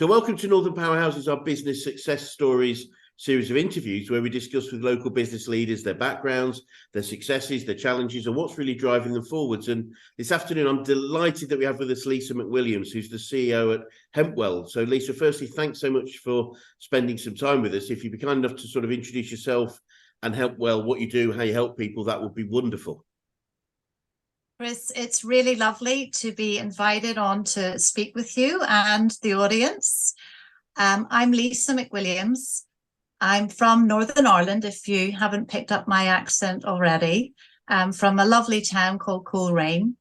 So welcome to Northern Powerhouses, our business success stories series of interviews where we discuss with local business leaders their backgrounds, their successes, their challenges, and what's really driving them forwards. And this afternoon, I'm delighted that we have with us Lisa McWilliams, who's the CEO at Hemp Well. So Lisa, firstly, thanks so much for spending some time with us. If you'd be kind enough to sort of introduce yourself and Hemp Well, what you do, how you help people, that would be wonderful. Chris, it's really lovely to be invited on to speak with you and the audience. I'm Lisa McWilliams. I'm from Northern Ireland, if you haven't picked up my accent already. I'm from a lovely town called Coleraine.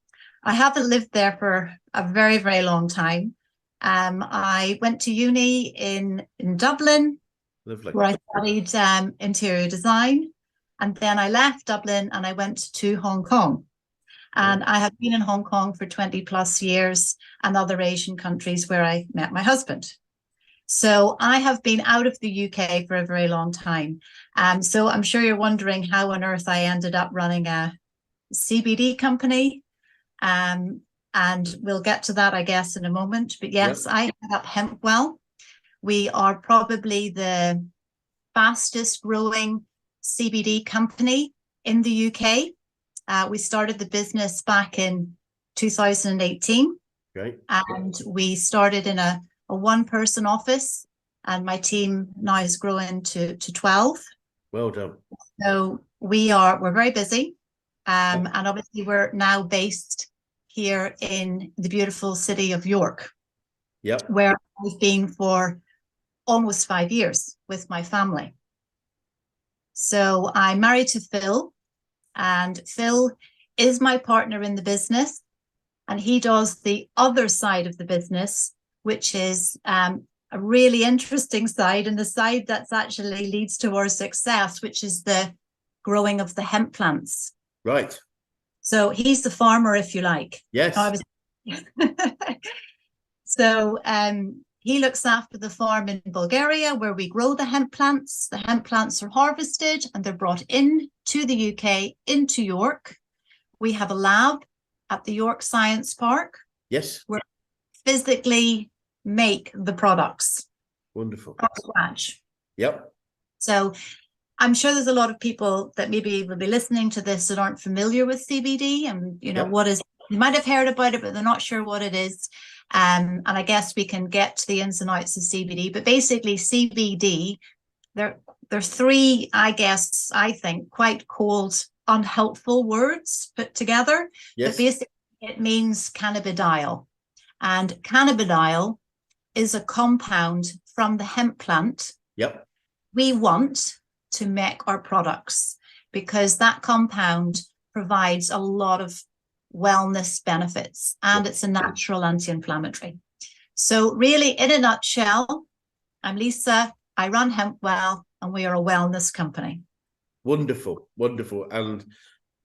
I haven't lived there for a very, very long time. I went to uni in Dublin, Lovely. where I studied interior design. And then I left Dublin and I went to Hong Kong. And I have been in Hong Kong for 20 plus years and other Asian countries where I met my husband. So I have been out of the UK for a very long time. So I'm sure you're wondering how on earth I ended up running a CBD company. And we'll get to that, I guess, in a moment. But yes, I head up Hemp Well. We are probably the fastest growing CBD company in the UK. We started the business back in 2018. Great. And we started in a one-person office, and my team now has grown to 12. Well done. So we're very busy. And obviously we're now based here in the beautiful city of York, where I've been for almost 5 years with my family. So I'm married to Phil, and Phil is my partner in the business, and he does the other side of the business, which is a really interesting side, and the side that's actually leads to our success, which is the growing of the hemp plants. Right. So he's the farmer, if you like. Yes. So he looks after the farm in Bulgaria where we grow the hemp plants. The hemp plants are harvested and they're brought in to the UK, into York. We have a lab at the York Science Park. Yes. Where we physically make the products. Wonderful. From scratch. Yep. So I'm sure there's a lot of people that maybe will be listening to this that aren't familiar with CBD, and what is, you might have heard about it, but they're not sure what it is. And I guess we can get to the ins and outs of CBD, but basically CBD, there's three, I think, quite cold, unhelpful words put together. Yes. But basically it means cannabidiol. And cannabidiol is a compound from the hemp plant. Yep. We want to make our products because that compound provides a lot of wellness benefits, and it's a natural anti-inflammatory. So really, in a nutshell, I'm Lisa, I run Hemp Well, and we are a wellness company. Wonderful, wonderful. And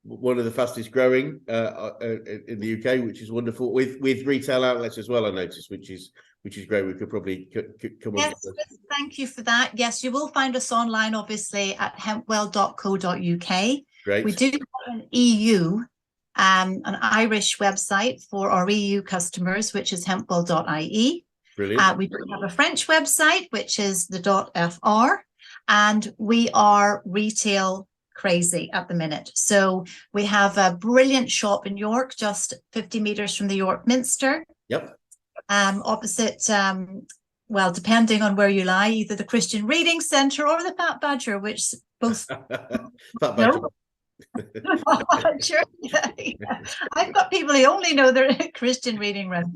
one of the fastest growing in the UK, which is wonderful, with retail outlets as well, I noticed, which is great. We could probably come on. Yes, thank you for that. Yes, you will find us online, obviously, at hempwell.co.uk. Great. We do have an EU, an Irish website for our EU customers, which is hempwell.ie. Brilliant. We do have a French website, which is the .fr, and we are retail crazy at the minute. So we have a brilliant shop in York, just 50 meters from the York Minster. Yep. Opposite, well, depending on where you lie, either the Christian Reading Centre or the Fat Badger, which both. Fat Badger. Sure. Yeah. I've got people who only know their Christian reading room.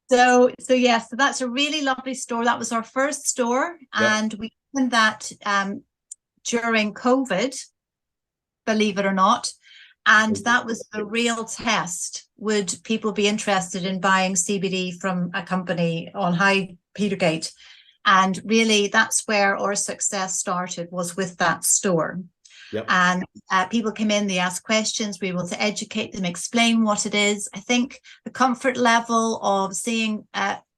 So that's a really lovely store. That was our first store, and we opened that during COVID, believe it or not. And that was a real test. Would people be interested in buying CBD from a company on High Petergate? And really, that's where our success started, was with that store. Yep. And people come in, they ask questions, we're able to educate them, explain what it is. I think the comfort level of seeing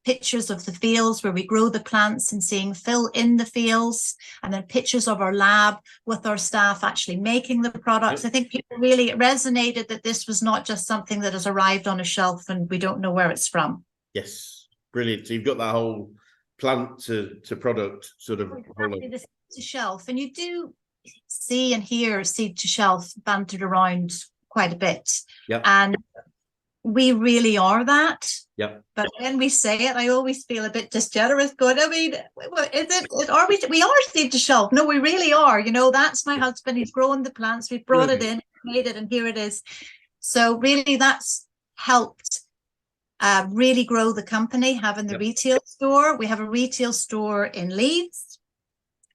pictures of the fields where we grow the plants and seeing Phil in the fields, and then pictures of our lab with our staff actually making the products. Yep. I think people really resonated that this was not just something that has arrived on a shelf and we don't know where it's from. Yes. Brilliant. So you've got that whole plant to product sort of. Exactly, the seed to shelf, and you do see and hear seed to shelf bantered around quite a bit. Yeah. And we really are that. Yeah. But when we say it, I always feel a bit disgenerous going, I mean, are we are seed to shelf? No, we really are. You know, that's my husband. He's grown the plants. We've brought it in, made it, and here it is. So really that's helped really grow the company, having the retail store. We have a retail store in Leeds,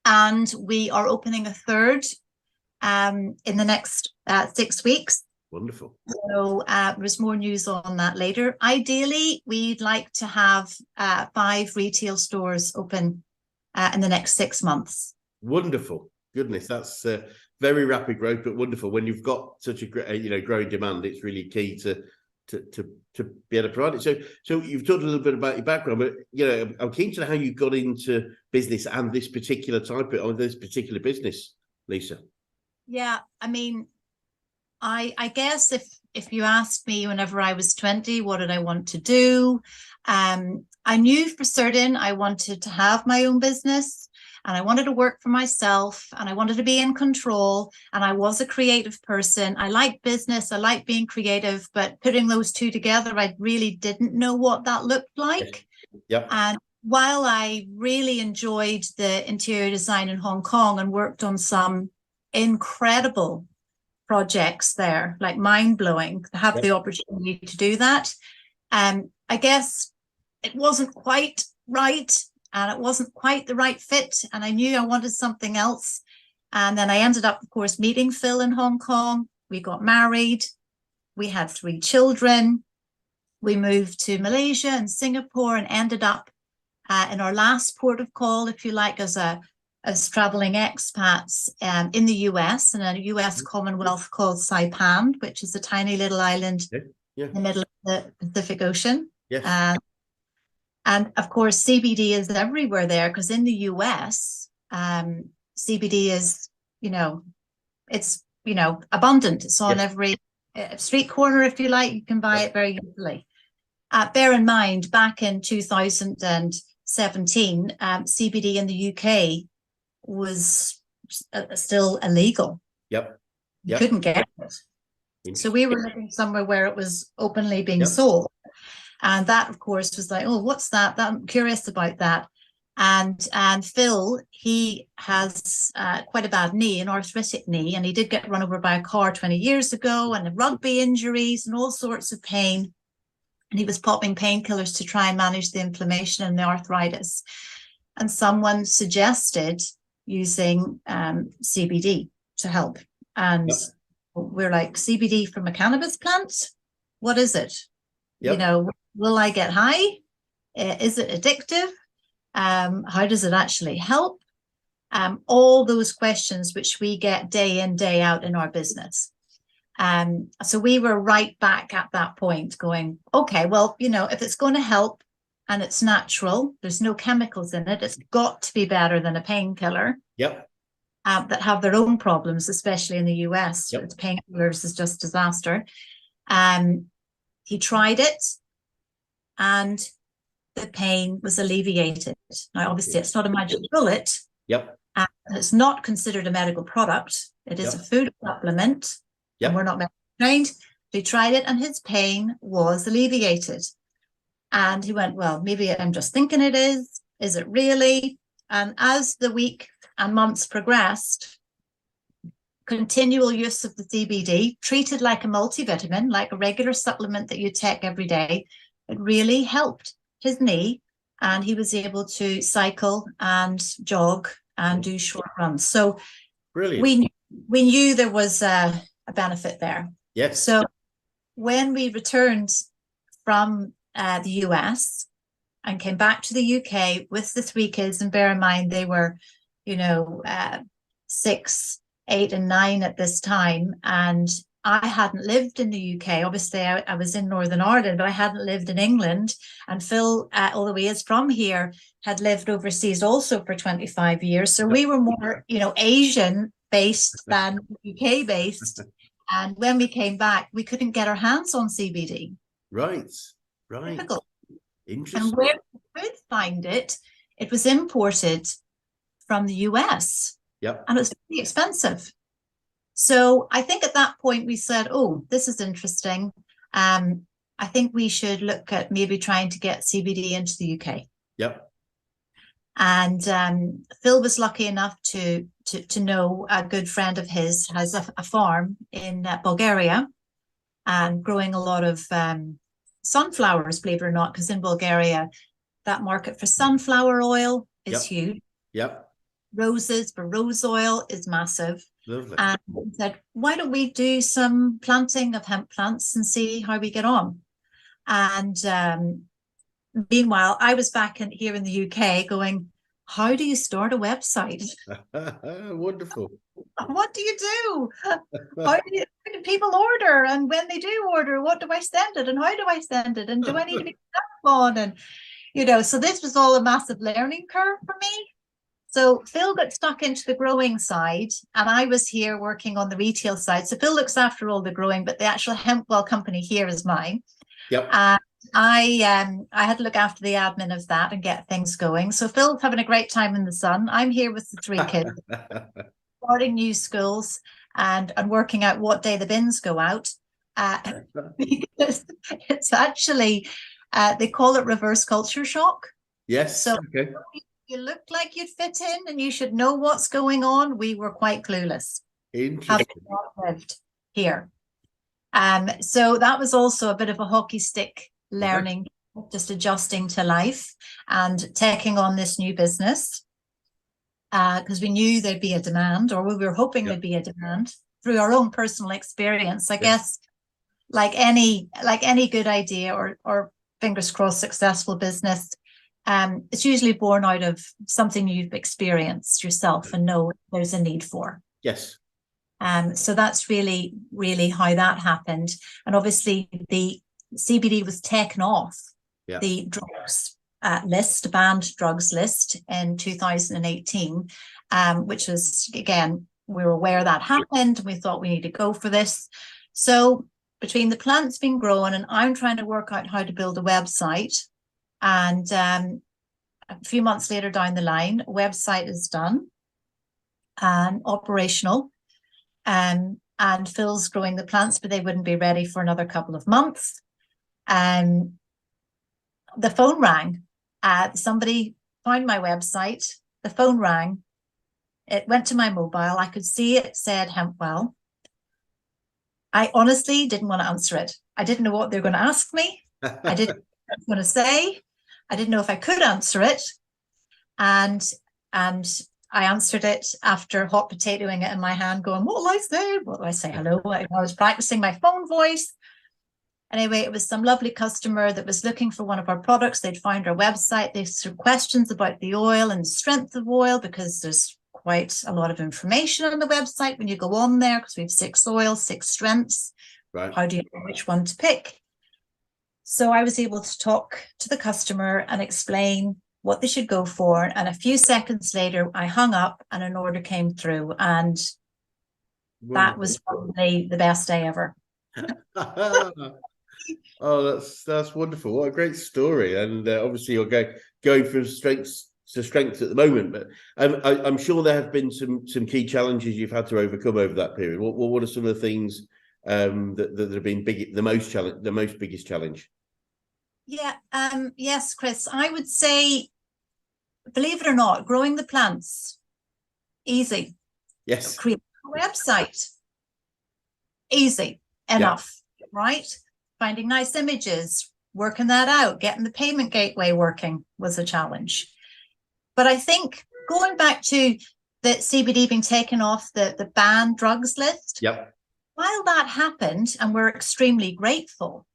and we are opening a third in the next 6 weeks. Wonderful. So there's more news on that later. Ideally, we'd like to have 5 retail stores open in the next 6 months. Wonderful. Goodness, that's very rapid growth, but wonderful. When you've got such a growing demand, it's really key to be able to provide it. So you've talked a little bit about your background, but I'm keen to know how you got into business and this particular this particular business, Lisa. Yeah, I mean, I guess if you asked me whenever I was 20, what did I want to do? I knew for certain I wanted to have my own business, and I wanted to work for myself, and I wanted to be in control, and I was a creative person. I like business, I like being creative, but putting those two together, I really didn't know what that looked like. Yep. And while I really enjoyed the interior design in Hong Kong and worked on some incredible projects there, like mind-blowing, to have the opportunity to do that, I guess it wasn't quite right, and it wasn't quite the right fit, and I knew I wanted something else. And then I ended up, of course, meeting Phil in Hong Kong. We got married, we had 3 children, we moved to Malaysia and Singapore, and ended up in our last port of call, if you like, as traveling expats in the US, in a US Commonwealth called Saipan, which is a tiny little island in the middle of the Pacific Ocean. Yes. And of course, CBD is everywhere there, because in the US, CBD is, it's, abundant. It's on every street corner, if you like. You can buy it very easily. Bear in mind, back in 2017, CBD in the UK was still illegal. Yep. You couldn't get it. So we were living somewhere where it was openly being sold. And that, of course, was like, oh, what's that? I'm curious about that. And Phil, he has quite a bad knee, an arthritic knee, and he did get run over by a car 20 years ago, and rugby injuries and all sorts of pain. And he was popping painkillers to try and manage the inflammation and the arthritis. And someone suggested using CBD to help. And we're like, CBD from a cannabis plant? What is it? Will I get high? Is it addictive? How does it actually help? All those questions which we get day in, day out in our business. So we were right back at that point going, okay, well, if it's going to help and it's natural, there's no chemicals in it, it's got to be better than a painkiller. Yep. That have their own problems, especially in the US. The painkillers is just disaster. He tried it, and the pain was alleviated. Now, obviously, it's not a magic bullet. Yep. It's not considered a medical product. It is a food supplement. And we're not medical trained. He tried it, and his pain was alleviated. And he went, well, maybe I'm just thinking it is. Is it really? And as the week and months progressed, continual use of the CBD, treated like a multivitamin, like a regular supplement that you take every day, it really helped his knee, and he was able to cycle and jog and do short runs. So brilliant. We knew there was a benefit there. Yes. So when we returned from the US and came back to the UK with the 3 kids, and bear in mind they were 6, 8 and 9 at this time, and I hadn't lived in the UK. Obviously, I was in Northern Ireland, but I hadn't lived in England. And Phil, although he is from here, had lived overseas also for 25 years. So we were more, Asian-based than UK-based. And when we came back, we couldn't get our hands on CBD. Right. Difficult. Interesting. And where we could find it, it was imported from the US, Yep. and it's pretty expensive. So I think at that point we said, oh, this is interesting. I think we should look at maybe trying to get CBD into the UK. Yep. And Phil was lucky enough to know a good friend of his has a farm in Bulgaria, and growing a lot of sunflowers, believe it or not, because in Bulgaria, that market for sunflower oil is huge. Yep. Roses for rose oil is massive. Lovely. And said, why don't we do some planting of hemp plants and see how we get on? And meanwhile, I was back here in the UK going, how do you start a website? Wonderful. What do you do? How do people order? And when they do order, what do I send it? And how do I send it? And do I need to be on? And, so this was all a massive learning curve for me. So Phil got stuck into the growing side, and I was here working on the retail side. So Phil looks after all the growing, but the actual HempWell company here is mine. Yep. I had to look after the admin of that and get things going. So Phil's having a great time in the sun. I'm here with the 3 kids, starting new schools and working out what day the bins go out. Because it's actually, they call it reverse culture shock. Yes. So okay. You looked like you'd fit in and you should know what's going on. We were quite clueless. Interesting. Having lived here. So that was also a bit of a hockey stick learning, just adjusting to life and taking on this new business, because we knew there'd be a demand, or we were hoping there'd be a demand through our own personal experience. I guess like any good idea or fingers crossed successful business, it's usually born out of something you've experienced yourself and know there's a need for. Yes. So that's really, really how that happened. And obviously the CBD was taken off the drugs list, banned drugs list in 2018, which was, again, we were aware that happened. We thought we need to go for this. So between the plants being grown and I'm trying to work out how to build a website, and a few months later down the line, a website is done and operational. And Phil's growing the plants, but they wouldn't be ready for another couple of months. The phone rang. Somebody found my website. The phone rang. It went to my mobile. I could see it said Hemp Well. I honestly didn't want to answer it. I didn't know what they were going to ask me. I didn't know what I was going to say. I didn't know if I could answer it. And I answered it after hot potatoing it in my hand, going, what will I say? What do I say? Hello. I was practicing my phone voice. Anyway, it was some lovely customer that was looking for one of our products. They'd found our website. They had questions about the oil and the strength of oil, because there's quite a lot of information on the website when you go on there, because we have 6 oils, 6 strengths. Right. How do you know which one to pick? So I was able to talk to the customer and explain what they should go for. And a few seconds later, I hung up and an order came through. And that was probably the best day ever. Oh, that's wonderful. What a great story. And obviously you're going from strength to strength at the moment, but I'm sure there have been some key challenges you've had to overcome over that period. What are some of the things that have been the most biggest challenge? Yeah. Yes, Chris, I would say, believe it or not, growing the plants, easy. Yes. Create a website, easy enough, right? Finding nice images, working that out, getting the payment gateway working was a challenge. But I think going back to the CBD being taken off the banned drugs list, while that happened, and we're extremely grateful,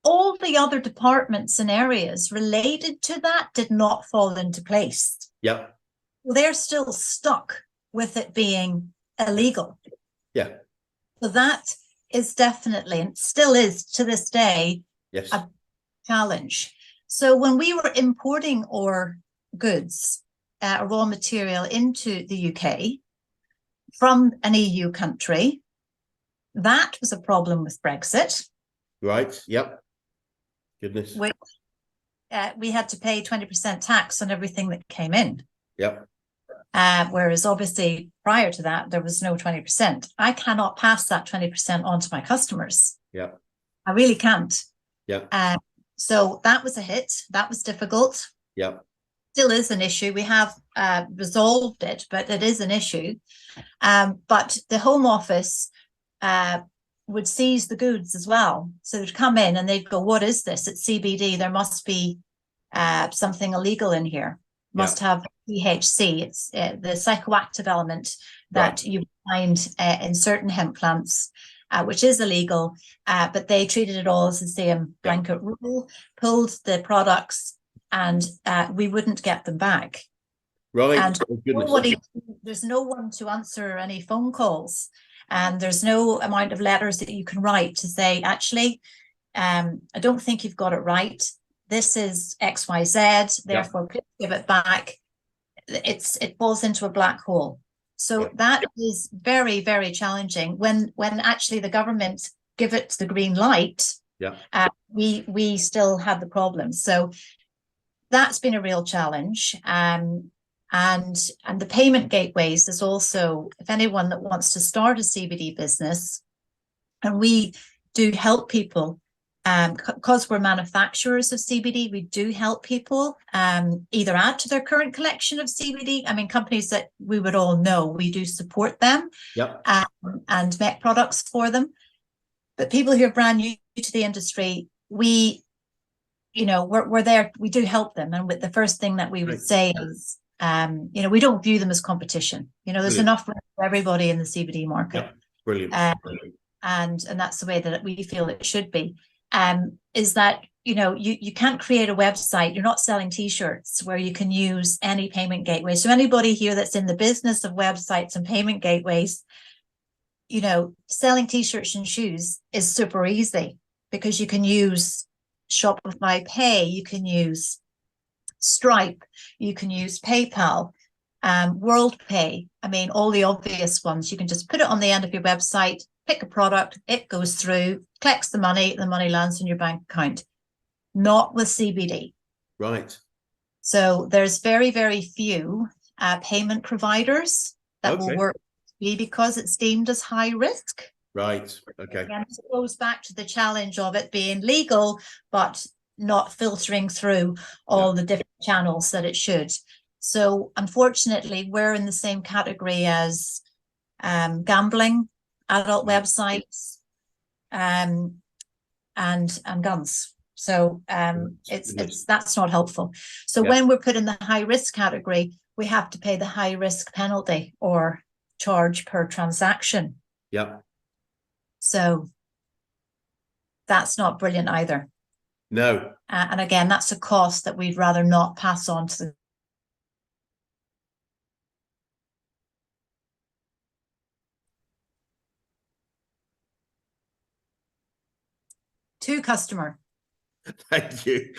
all the other departments and areas related to that did not fall into place. Yep. They're still stuck with it being illegal. Yeah. So that is definitely, and still is to this day, a challenge. So when we were importing our goods, raw material into the UK from an EU country, that was a problem with Brexit. Right. Yep. Goodness. Which we had to pay 20% tax on everything that came in. Yep. Whereas obviously prior to that, there was no 20%. I cannot pass that 20% on to my customers. Yeah. I really can't. Yeah. So that was a hit. That was difficult. Yeah. Still is an issue. We have resolved it, but it is an issue. But the Home Office would seize the goods as well. So they'd come in and they'd go, what is this? It's CBD. There must be something illegal in here. Must have THC. It's the psychoactive element that you find in certain hemp plants, which is illegal. But they treated it all as the same blanket rule, pulled the products, and we wouldn't get them back. Right. And there's no one to answer any phone calls. And there's no amount of letters that you can write to say, actually, I don't think you've got it right. This is XYZ, therefore please give it back. It falls into a black hole. So that is very, very challenging. When actually the government give it the green light, we still have the problem. So that's been a real challenge. And the payment gateways is also, if anyone that wants to start a CBD business, and we do help people, because we're manufacturers of CBD, we do help people either add to their current collection of CBD. I mean, companies that we would all know, we do support them and make products for them. But people who are brand new to the industry, we're there, we do help them. And with the first thing that we would say is, we don't view them as competition. There's enough for everybody in the CBD market. Brilliant. And that's the way that we feel it should be. Is that, you can't create a website. You're not selling T-shirts where you can use any payment gateway. So anybody here that's in the business of websites and payment gateways, selling T-shirts and shoes is super easy because you can use Shopify Pay, you can use Stripe, you can use PayPal, WorldPay. I mean, all the obvious ones. You can just put it on the end of your website, pick a product, it goes through, collects the money lands in your bank account. Not with CBD. Right. So there's very, very few payment providers that will work because it's deemed as high risk. Right. Okay. Again, it goes back to the challenge of it being legal, but not filtering through all the different channels that it should. So unfortunately, we're in the same category as gambling, adult websites, and guns. So that's not helpful. So when we're put in the high risk category, we have to pay the high risk penalty or charge per transaction. So that's not brilliant either. No. And again, that's a cost that we'd rather not pass on to customer. Thank you.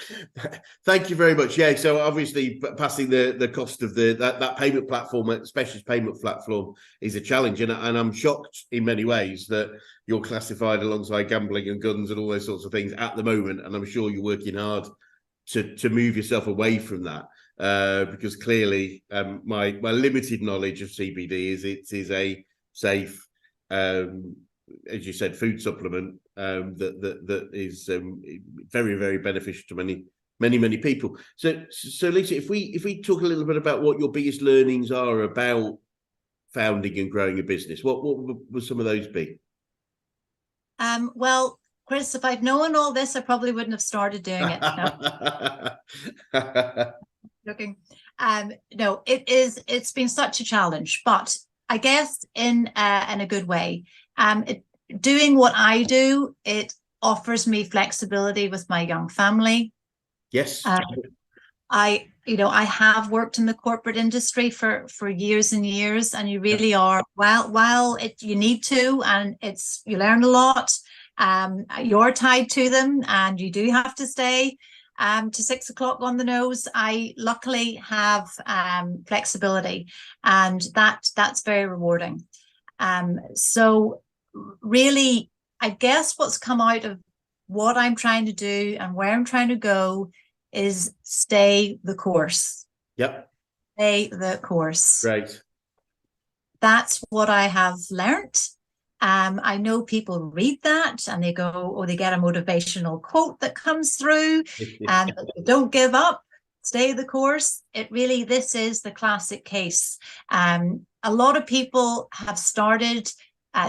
Thank you very much. Yeah, so obviously passing the cost of that payment platform, specialist payment platform, is a challenge. And I'm shocked in many ways that you're classified alongside gambling and guns and all those sorts of things at the moment. And I'm sure you're working hard to move yourself away from that. Because clearly my limited knowledge of CBD is it is a safe, as you said, food supplement that is very, very beneficial to many people. So Lisa, if we talk a little bit about what your biggest learnings are about founding and growing a business, what would some of those be? Well, Chris, if I'd known all this, I probably wouldn't have started doing it. No. Joking. No, it's been such a challenge, but I guess in a good way. Doing what I do, it offers me flexibility with my young family. Yes. I have worked in the corporate industry for years and years, and you really are, while you need to, and you learn a lot. You're tied to them and you do have to stay to 6 o'clock on the nose. I luckily have flexibility, and that's very rewarding. So really, I guess what's come out of what I'm trying to do and where I'm trying to go is stay the course. Yep. Stay the course. Great. That's what I have learned. I know people read that and they go, oh, they get a motivational quote that comes through, and don't give up, stay the course. This is the classic case. A lot of people have started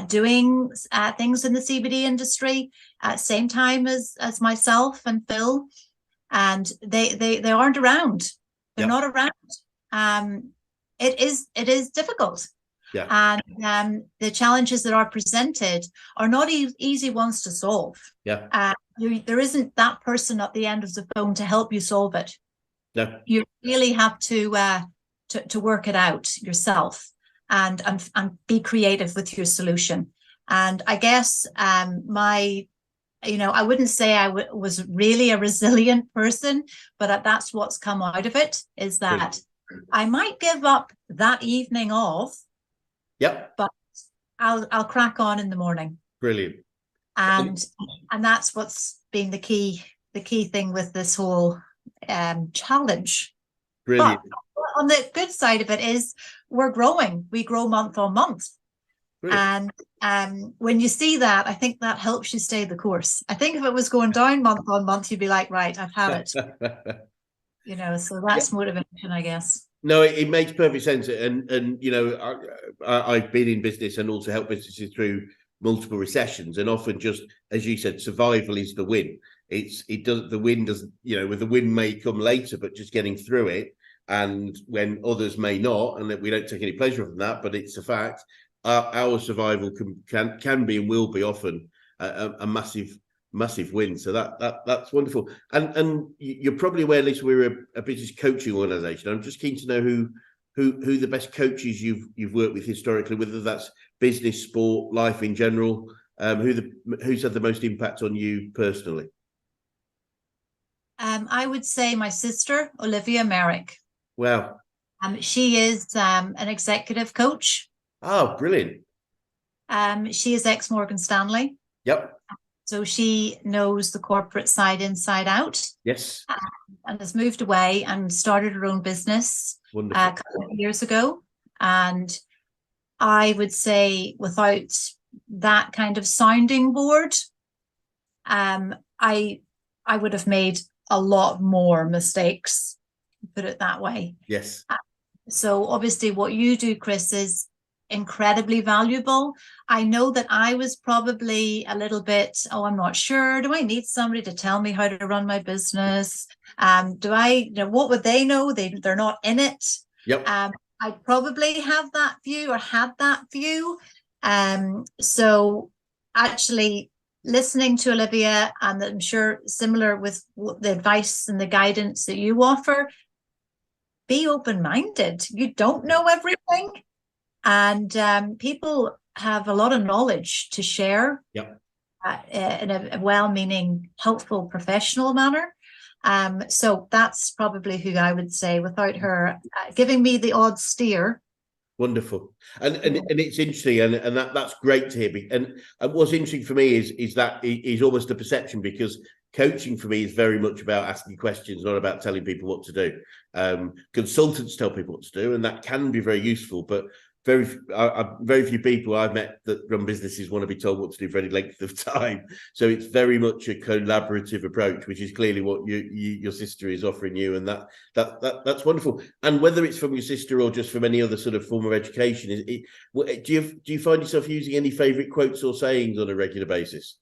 doing things in the CBD industry at the same time as myself and Phil, and they aren't around. They're not around. It is difficult. Yeah. And the challenges that are presented are not easy ones to solve. Yeah. There isn't that person at the end of the phone to help you solve it. No. You really have to work it out yourself and be creative with your solution. And I guess I wouldn't say I was really a resilient person, but that's what's come out of it, is that I might give up that evening off. Yep. But I'll crack on in the morning. Brilliant. And that's what's been the key thing with this whole challenge. Brilliant. But on the good side of it is we're growing. We grow month on month. Brilliant. And when you see that, I think that helps you stay the course. I think if it was going down month on month, you'd be like, right, I've had it. So that's motivation, I guess. No, it makes perfect sense, and I've been in business and also helped businesses through multiple recessions, and often, just as you said, survival is the win. The win doesn't, with the win may come later, but just getting through it, and when others may not, and that we don't take any pleasure from that, but it's a fact. Our survival can be and will be often a massive win. So that's wonderful. And you're probably aware, Lisa, we're a business coaching organization. I'm just keen to know who the best coaches you've worked with historically, whether that's business, sport, life in general, who's had the most impact on you personally. I would say my sister, Olivia Merrick. Wow. She is an executive coach. Oh, brilliant. She is ex-Morgan Stanley. Yep. So she knows the corporate side inside out. Yes. And has moved away and started her own business a couple of years ago. And I would say without that kind of sounding board, I would have made a lot more mistakes, put it that way. Yes. So obviously what you do, Chris, is incredibly valuable. I know that I was probably a little bit, I'm not sure. Do I need somebody to tell me how to run my business? What would they know? They're not in it. Yep. I probably have that view or had that view. So actually listening to Olivia, and I'm sure similar with the advice and the guidance that you offer, be open-minded. You don't know everything. And people have a lot of knowledge to share. Yep. In a well-meaning, helpful, professional manner. So that's probably who I would say, without her giving me the odd steer. Wonderful. And it's interesting, and that's great to hear. And what's interesting for me is that is almost a perception, because coaching for me is very much about asking questions, not about telling people what to do. Consultants tell people what to do, and that can be very useful, but very few people I've met that run businesses want to be told what to do for any length of time. So it's very much a collaborative approach, which is clearly what your sister is offering you, and that's wonderful. And whether it's from your sister or just from any other sort of form of education, do you find yourself using any favourite quotes or sayings on a regular basis?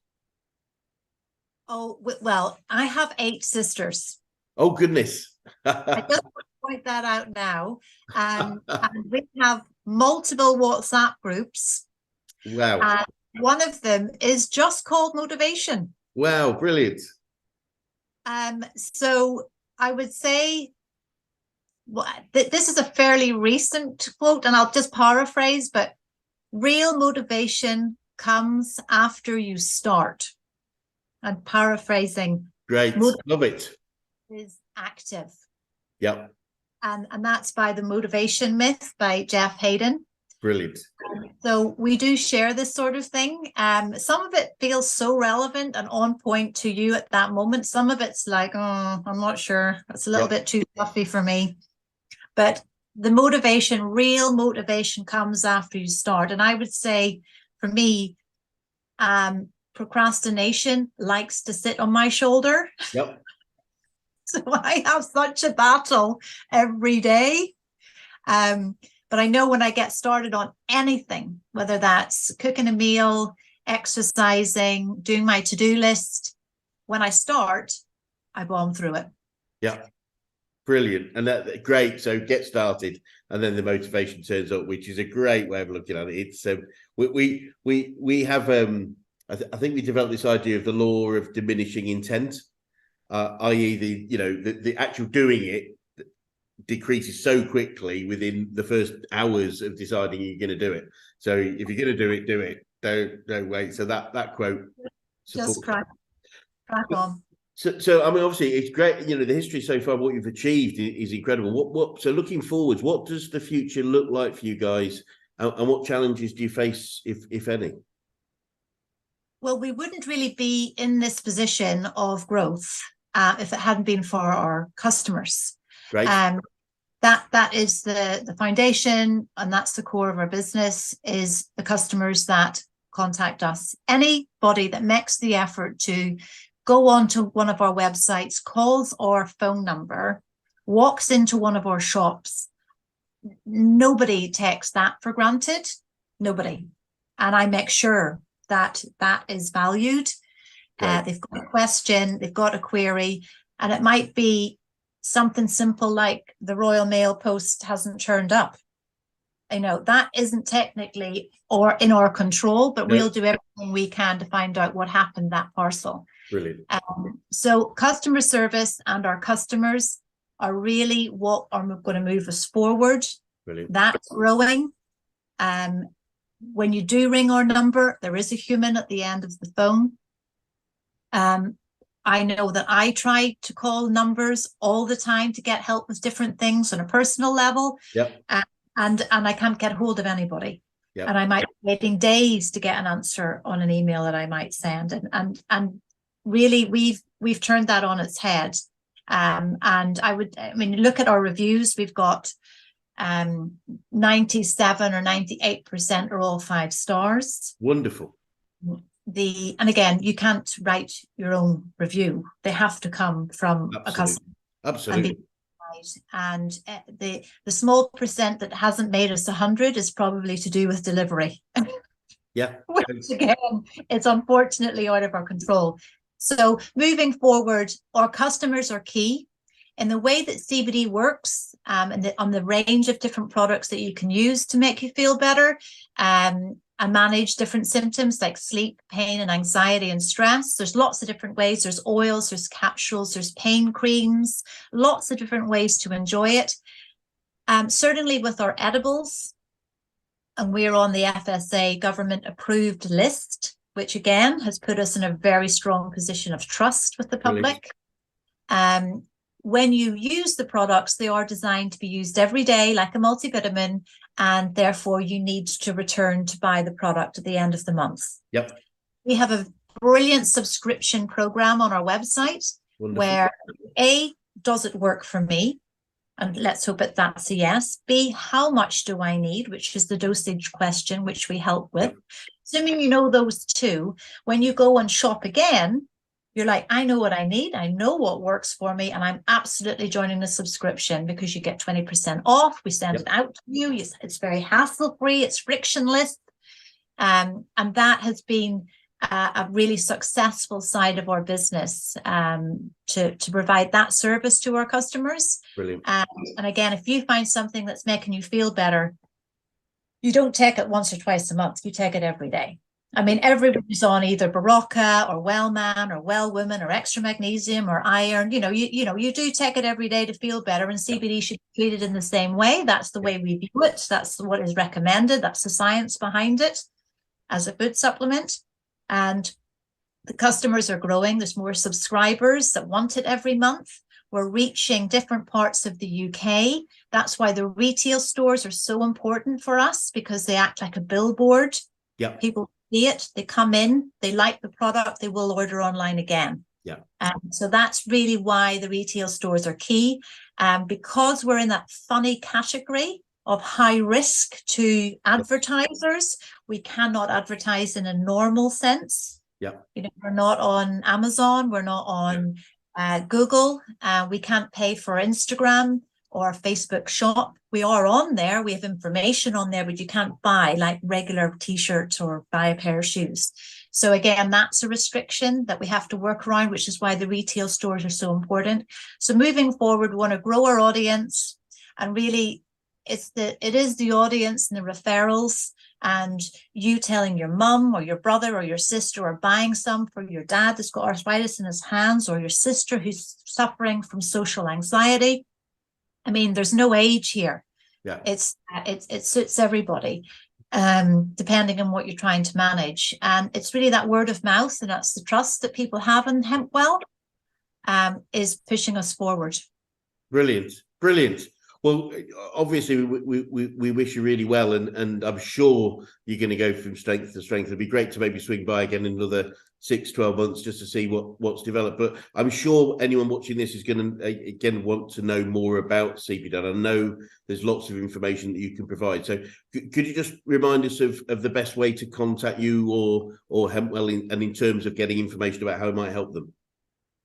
Oh, well, I have 8 sisters. Oh, goodness. I just want to point that out now. And we have multiple WhatsApp groups. Wow. One of them is just called motivation. Wow, brilliant. So I would say this is a fairly recent quote, and I'll just paraphrase, but real motivation comes after you start. And paraphrasing. Great. Love it. Is active. Yep. And that's by The Motivation Myth by Jeff Hayden. Brilliant. So we do share this sort of thing. Some of it feels so relevant and on point to you at that moment. Some of it's like, oh, I'm not sure. It's a little bit too fluffy for me. But the motivation, real motivation, comes after you start. And I would say, for me, procrastination likes to sit on my shoulder. Yep. So I have such a battle every day. But I know when I get started on anything, whether that's cooking a meal, exercising, doing my to-do list, when I start, I bomb through it. Yeah. Brilliant. And that great. So get started, and then the motivation turns up, which is a great way of looking at it. It's we have I think we developed this idea of the law of diminishing intent, i.e. the actual doing it decreases so quickly within the first hours of deciding you're going to do it. So if you're going to do it, don't wait. So that quote, just crack on. So I mean, obviously it's great. The history so far, what you've achieved is incredible. So looking forwards, what does the future look like for you guys, and what challenges do you face, if any? Well, we wouldn't really be in this position of growth if it hadn't been for our customers. Great. That is the foundation, and that's the core of our business, is the customers that contact us. Anybody that makes the effort to go on to one of our websites, calls our phone number, walks into one of our shops, nobody takes that for granted. Nobody. And I make sure that is valued. They've got a question, they've got a query, and it might be something simple like the Royal Mail post hasn't turned up. That isn't technically or in our control, but we'll do everything we can to find out what happened that parcel. Brilliant. So customer service and our customers are really what are going to move us forward. Brilliant. That's growing. When you do ring our number, there is a human at the end of the phone. I know that I try to call numbers all the time to get help with different things on a personal level. Yep. And I can't get hold of anybody. Yep. And I might be waiting days to get an answer on an email that I might send. And really we've turned that on its head. And look at our reviews. We've got 97 or 98% are all 5 stars. Wonderful. And again, you can't write your own review. They have to come from a customer. Absolutely. And the small percent that hasn't made us 100 is probably to do with delivery. Yeah. Which again, it's unfortunately out of our control. So moving forward, our customers are key. In the way that CBD works, and on the range of different products that you can use to make you feel better, and manage different symptoms like sleep, pain, and anxiety and stress. There's lots of different ways. There's oils, there's capsules, there's pain creams, lots of different ways to enjoy it. Certainly with our edibles, and we're on the FSA government approved list, which again has put us in a very strong position of trust with the public. When you use the products, they are designed to be used every day like a multivitamin, and therefore you need to return to buy the product at the end of the month. Yep. We have a brilliant subscription program on our website. Wonderful. Where A, does it work for me? And let's hope that's a yes. B, how much do I need? Which is the dosage question, which we help with. Yep. Assuming you know those two, when you go and shop again, you're like, I know what I need. I know what works for me. And I'm absolutely joining the subscription because you get 20% off. We send it out to you. It's very hassle-free. It's frictionless. And that has been a really successful side of our business, to provide that service to our customers. Brilliant. And again, if you find something that's making you feel better, you don't take it once or twice a month. You take it every day. I mean, everybody's on either Barocca or Wellman or Well Woman or extra magnesium or iron. You do take it every day to feel better, and CBD should be treated in the same way. That's the way we view it. That's what is recommended. That's the science behind it as a food supplement. And the customers are growing. There's more subscribers that want it every month. We're reaching different parts of the UK. That's why the retail stores are so important for us, because they act like a billboard. Yeah. People see it, they come in, they like the product, they will order online again. Yeah. So that's really why the retail stores are key. Because we're in that funny category of high risk to advertisers, we cannot advertise in a normal sense. Yeah. You know, we're not on Amazon, we're not on Google, we can't pay for Instagram or Facebook shop. We are on there, we have information on there, but you can't buy like regular t-shirts or buy a pair of shoes. So again, that's a restriction that we have to work around, which is why the retail stores are so important. So moving forward, we want to grow our audience, and really it is the audience and the referrals, and you telling your mum or your brother or your sister, or buying some for your dad that's got arthritis in his hands, or your sister who's suffering from social anxiety. I mean, there's no age here. Yeah. It suits everybody, depending on what you're trying to manage. And it's really that word of mouth, and that's the trust that people have in HempWell, is pushing us forward. Brilliant. Well, obviously, we wish you really well, and I'm sure you're going to go from strength to strength. It'd be great to maybe swing by again in another 6-12 months just to see what's developed. But I'm sure anyone watching this is going to, again, want to know more about CBD. And I know there's lots of information that you can provide. So could you just remind us of the best way to contact you or HempWell, and in terms of getting information about how it might help them?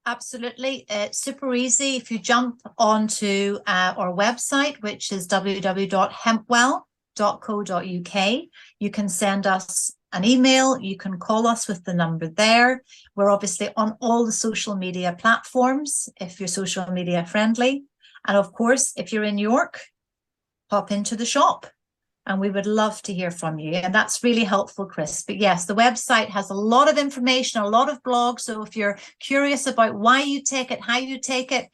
Absolutely. It's super easy. If you jump onto our website, which is www.hempwell.co.uk, you can send us an email. You can call us with the number there. We're obviously on all the social media platforms, if you're social media friendly. And of course, if you're in York, pop into the shop. And we would love to hear from you. And that's really helpful, Chris. But yes, the website has a lot of information, a lot of blogs. So if you're curious about why you take it, how you take it,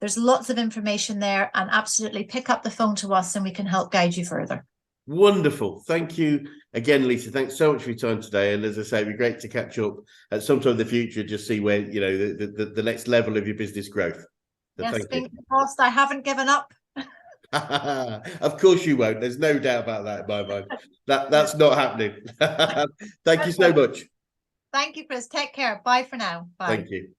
there's lots of information there. And absolutely pick up the phone to us and we can help guide you further. Wonderful. Thank you again, Lisa. Thanks so much for your time today. And as I say, it'd be great to catch up at some time in the future, just see where, you know, the next level of your business growth. So yes, fingers crossed. I haven't given up. Of course you won't. There's no doubt about that in my mind. That's not happening. Thank you so much. Thank you, Chris. Take care. Bye for now. Bye. Thank you.